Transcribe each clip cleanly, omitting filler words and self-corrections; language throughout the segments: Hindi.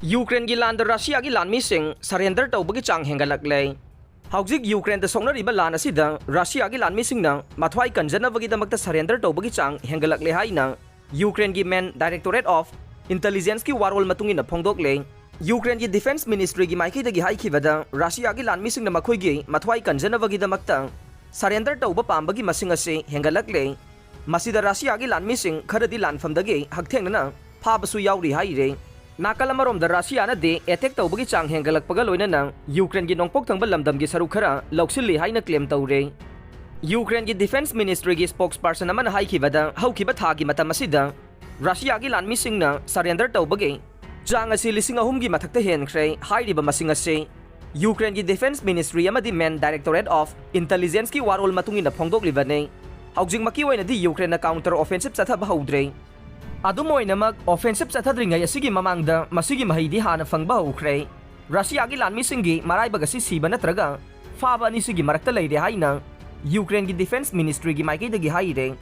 यूक्रेन की लान रशिया की लानमी सरेंडर तौबगी चांग हेंगलक्ले हौजिक यूक्रेन द सोंगनरिब लान असिदा रशिया की लानमी मथवाई कंजनबगीदमक्ता सरेंडर तौबगी चांग हेंगलक्ले हाइना यूक्रेन की मेन डायरेक्टोरेट ऑफ इंटेलिजेंस की वारोल मतुंगिना फोंदोकले यूक्रेन की डिफेंस मिनिस्ट्री की माइकईदगी हाइखिबदा रशिया की लानमी मखोइगी मथवाई कंजनबगीदमक्ता सरेंडर तौब पांबगी मसिंग असे हेंगलक्ले मसिदा रशिया की लानमी खरदी लानफमदगी हकथेंगना फाबसु याउरी हाइरे नाकल अमरोमदा रशियाना दे एटेक तौबगी चांग हेंगलक्पगा लोइनना यूक्रेन की नोंपोक थंगबा लमदमगी सरुक खरा लौसिल्ली हाइना क्लेम तौरे यूक्रेन की डिफेंस मिनिस्ट्री की स्पोक्सपर्सन अमना हाइखिबदा हौखिबा थागी मतम असिदा रशिया की लानमी सरेंडर तौबगी चांग असी लिसिंग अहुमगी मथक्ता हेनख्रे हाइरिबा मसिंग असे यूक्रेन की डिफेंस मिनिस्ट्री अमदी मेन डायरेक्टोरेट ऑफ इंटेलिजेंस की वारोल मतुंगिना फोंदोकलिबने हौजिंगमकी ओइनदी यूक्रेन काउंटर ऑफेंसिव चथबा हौद्रे ऑफेंसिव चथद्रिंगई ममांगदा मसिगी महिदी हाना फंगबा हौख्रे रशिया की लानमी मराइबगसी सीब नत्रगा फाब अनिसिगी मरक्ता लेरे हाइना यूक्रेन की डिफेंस मिनिस्ट्री की माइकईदगी हाइरे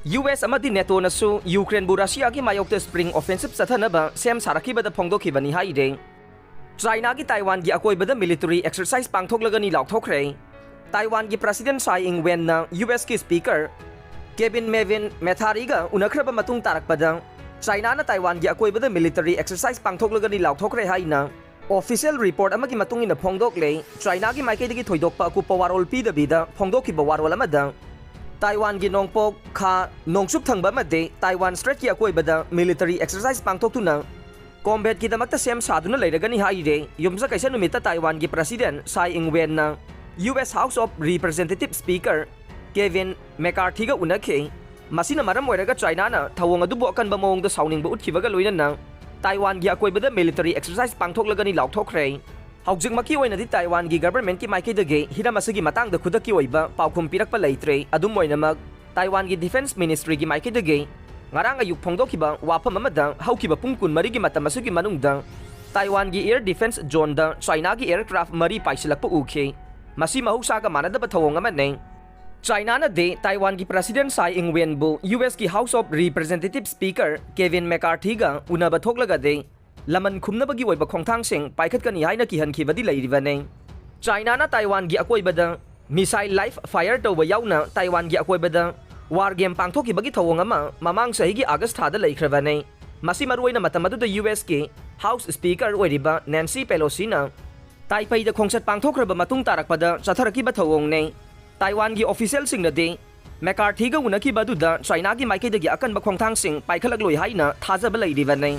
यूएस अमदी नेटोनसु यूक्रेन बु रशिया की मायोक्ता स्प्रिंग ऑफेंसिव चथनबा सेम सारखिबदा फोंदोखिबनी हाइरे चाइना की ताइवान की अकोइबदा मिलिटरी एक्सरसाइज पांगथोकलगनी लाउथोख्रे ताइवान की president Tsai Ing Wen US की स्पीकर केविन मेविन मेथारीगा उनख्रब मतुंग तारकपदा चाइना ताइवान की अकोइबदा मिलिटरी एक्सरसाइज पांगथोकलगनी लाउथोख्रे हाइना ऑफिशियल रिपोर्ट अमगी मतुंगिना फोंदोकले चाइना की माइकईदगी थोइदोकपा अकुपा वारोल पीदबीदा फोंदोखिबा वारोल अमदा ताइवान की नोंपोक खा नोंगसुप थंगबा मदे ताइवान स्ट्रेट की अकोइबदा मिलिटरी एक्सरसाइज पांगथोकतुना कॉम्बैट की दमक्ता सेम सादुना लेरगनी हाइरे युमसा कैसा नुमिता ताइवान की president Tsai Ing Wen US House of Representative speaker Kevin मैकार्थीगा उनखे मसिना मरम ओइरगा चाइना थवोंग अदुबु अकनबा मोंगदा साउनिंगबा उठखिबगा लोइनना ताइवान की अकोइबदा मिलिटरी एक्सरसाइज पांगथोकलगनी लाउथोख्रे हौजिंगमकी ओइनदी ताइवान की गवर्नमेंट की माइकईदगे हिरम असगी मतंगदा खुदकी ओइबा पाउखुम पिरकपा लेत्रे अदुम ओइनमक ताइवान की डिफेंस मिनिस्ट्री की माइकईदगे ngarang ayuk phongdokhiba wafam amada haukiba pung kun mari gi matam asigi manungda Taiwan gi air defense zone da China gi aircraft mari paisilakpa ukhe masi mahuksa ka manadaba thawong amane China na de Taiwan ki president Tsai Ing-wen bu US ki House of Representative Speaker Kevin McCarthy ga unaba thoklaga de laman khumnabagi oiba khongthang sing paikhat kani haina ki hankhibadi leiribane China na Taiwan gi akoibada missile live fire tawba yauna Taiwan gi akoibada war game pangthokibagi thawong ama mamang sahi gi August thada leikhravane masi maruina matamadu da US ki House Speaker oiriba Nancy Pelosi na Taipei da khongsat pangthokraba matung tarakpada chatharakiba thawong ne Taiwan की ऑफिशियल सिंह दे मैकार्थी का उनकी बदुदा चाइना की माइकईदगी अकनबा खोंगथांग सिंह पाइखलक लोई हाइना थाजब लेरिबने